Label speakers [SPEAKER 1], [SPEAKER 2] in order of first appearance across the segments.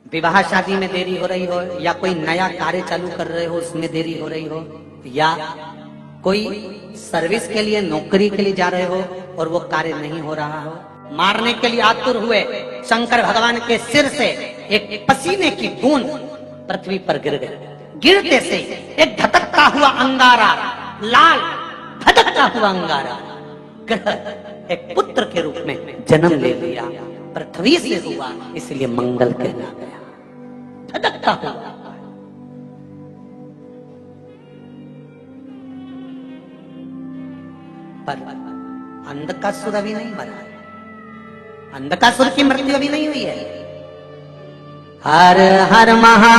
[SPEAKER 1] विवाह शादी में देरी हो रही हो, या कोई नया कार्य चालू कर रहे हो उसमें देरी हो रही हो, या कोई सर्विस के लिए नौकरी के लिए जा रहे हो और वो कार्य नहीं हो रहा हो, मारने के लिए आतुर हुए शंकर भगवान के सिर से एक पसीने की बूंद पृथ्वी पर गिर गई। गिरते से एक धधकता हुआ अंगारा, लाल धधकता हुआ अंगारा ग्रह एक पुत्र के रूप में जन्म ले लिया। पृथ्वी से हुआ इसलिए मंगल कहला गया। धधकता हुआ पर अंधकासुर अभी नहीं मरा है। अंधकासुर की मृत्यु अभी नहीं हुई है। हर हर महा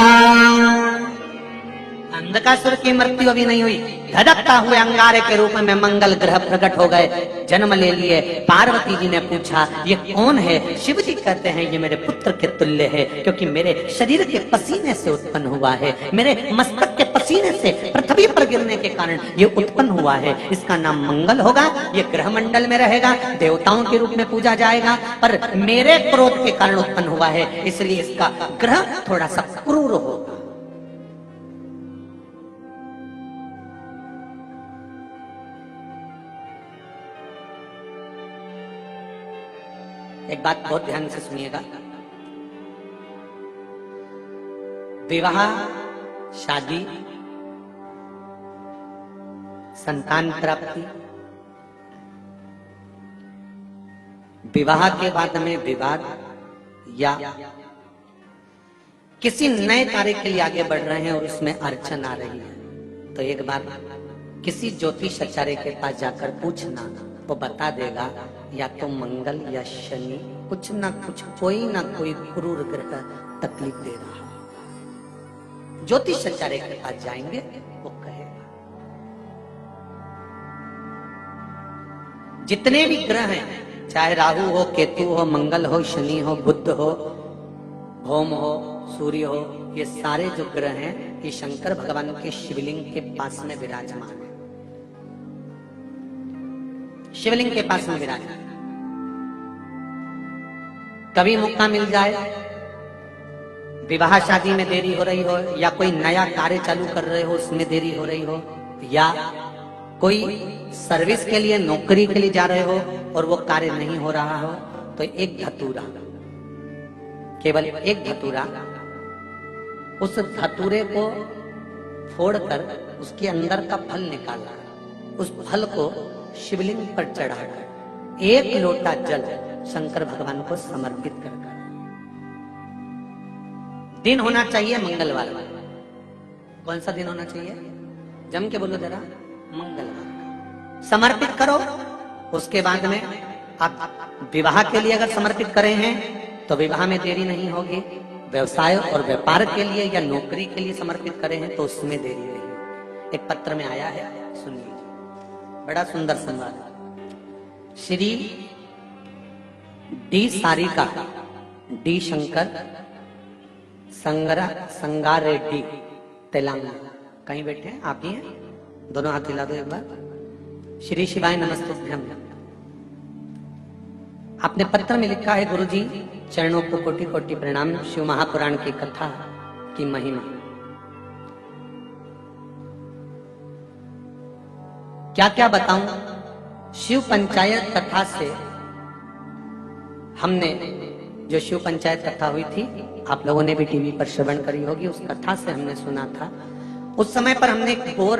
[SPEAKER 1] अंधकासुर की मृत्यु अभी नहीं हुई। धधकता हुए अंगारे के रूप में मंगल ग्रह प्रकट हो गए, जन्म ले लिए। पार्वती जी ने पूछा ये कौन है? शिव जी कहते हैं ये मेरे पुत्र के तुल्य है, क्योंकि मेरे शरीर के पसीने से उत्पन्न हुआ है, मेरे मस्तक के पसीने से पृथ्वी पर गिरने के कारण ये उत्पन्न हुआ है। इसका नाम मंगल होगा। ये ग्रह मंडल में रहेगा, देवताओं के रूप में पूजा जाएगा, पर मेरे क्रोध के कारण उत्पन्न हुआ है, इसलिए इसका ग्रह थोड़ा सा क्रूर होगा। एक बात बहुत ध्यान से सुनिएगा। विवाह, शादी, संतान प्राप्ति, विवाह के बाद में विवाद, या किसी नए कार्य के लिए आगे बढ़ रहे हैं और उसमें अड़चन आ रही है, तो एक बार किसी ज्योतिषाचार्य के पास जाकर पूछना, वो बता देगा या तो मंगल या शनि कुछ ना कुछ, कोई ना कोई क्रूर ग्रह तकलीफ दे रहा है। ज्योतिषाचार्य के पास जाएंगे, वो कहेगा। जितने भी ग्रह हैं, चाहे राहु हो, केतु हो, मंगल हो, शनि हो, बुध हो, भौम हो, सूर्य हो, ये सारे जो ग्रह हैं ये शंकर भगवान के शिवलिंग के पास में विराजमान है। शिवलिंग के पास में विराजमान। कभी मौका मिल जाए, विवाह शादी में देरी हो रही हो, या कोई नया कार्य चालू कर रहे हो उसमें देरी हो रही हो, या कोई सर्विस के लिए नौकरी के लिए जा रहे हो और वो कार्य नहीं हो रहा हो, तो एक धतूरा, केवल एक धतूरा, उस धतूरे को फोड़कर उसके अंदर का फल निकाला, उस फल को शिवलिंग पर चढ़ाकर एक लोटा जल शंकर भगवान को समर्पित कर। दिन होना चाहिए मंगलवार। कौन सा दिन होना चाहिए? जम के बोलो जरा। मंगलवार समर्पित करो। उसके बाद में आप विवाह के लिए अगर समर्पित करें हैं तो विवाह में देरी नहीं होगी। व्यवसाय और व्यापार के लिए या नौकरी के लिए समर्पित करें हैं तो उसमें देरी नहीं। एक पत्र में आया है, सुनिए, बड़ा सुंदर संवाद। Shri D Sarika, D Shankar, संगार Reddy, Telangana. कहीं बैठे हैं? आप ही हैं? दोनों हाथ हिला दो एक बार। श्री शिवाय नमस्तुभ्यम। आपने पत्र में लिखा है, गुरुजी चरणों को कोटि कोटि प्रणाम। शिव महापुराण की कथा की महिमा। क्या क्या बताऊं? शिव पंचायत कथा से हमने, जो शिव पंचायत कथा हुई थी, आप लोगों ने भी टीवी पर श्रवण करी होगी, उस कथा से हमने सुना था। उस समय पर हमने एक बोर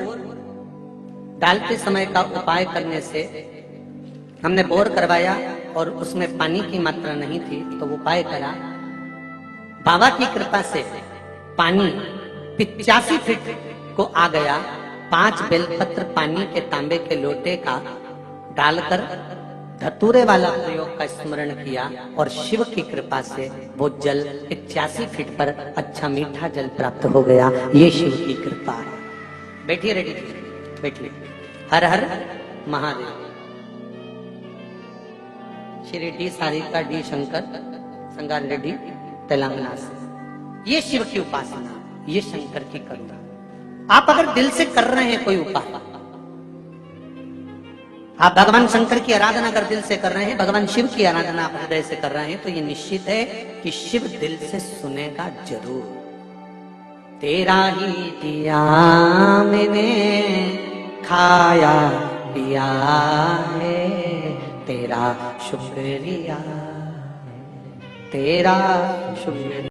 [SPEAKER 1] डालते समय का उपाय करने से हमने बोर करवाया और उसमें पानी की मात्रा नहीं थी, तो उपाय करा। बाबा की कृपा से पानी 85 फीट को आ गया। 5 बेलपत्र पानी के तांबे के लोटे का डालकर धतूरे वाला प्रयोग का स्मरण किया और शिव की कृपा से वो जल 85 फीट पर अच्छा मीठा जल प्राप्त हो गया। ये शिव की कृपा है। बैठिए, रेडी बैठिए। हर हर महादेव। श्री डी सारिका, डी शंकर, संगार रेड्डी, तेलंगाना से। ये शिव की उपासना, ये शंकर की करुणा। आप अगर दिल से कर रहे हैं कोई उपाय, आप भगवान शंकर की आराधना अगर दिल से कर रहे हैं, भगवान शिव की आराधना आप हृदय से कर रहे हैं, तो ये निश्चित है कि शिव दिल से सुनेगा जरूर। तेरा ही दिया मैंने खाया पिया है, तेरा शुक्रिया, तेरा शुक्रिया।